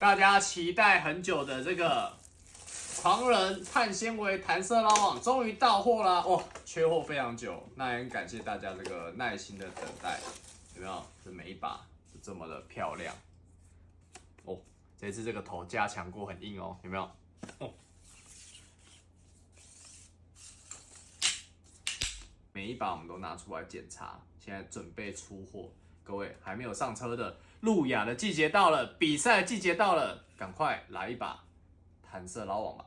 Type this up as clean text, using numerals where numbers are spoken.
大家期待很久的这个狂人碳纤维弹射捞网终于到货啦！哇，缺货非常久，那也很感谢大家这个耐心的等待，有没有？这每一把是这么的漂亮哦。这次这个头加强过，很硬哦，有没有？哦，每一把我们都拿出来检查，现在准备出货。各位还没有上车的，路亚的季节到了，比赛季节到了，赶快来一把弹射捞网吧！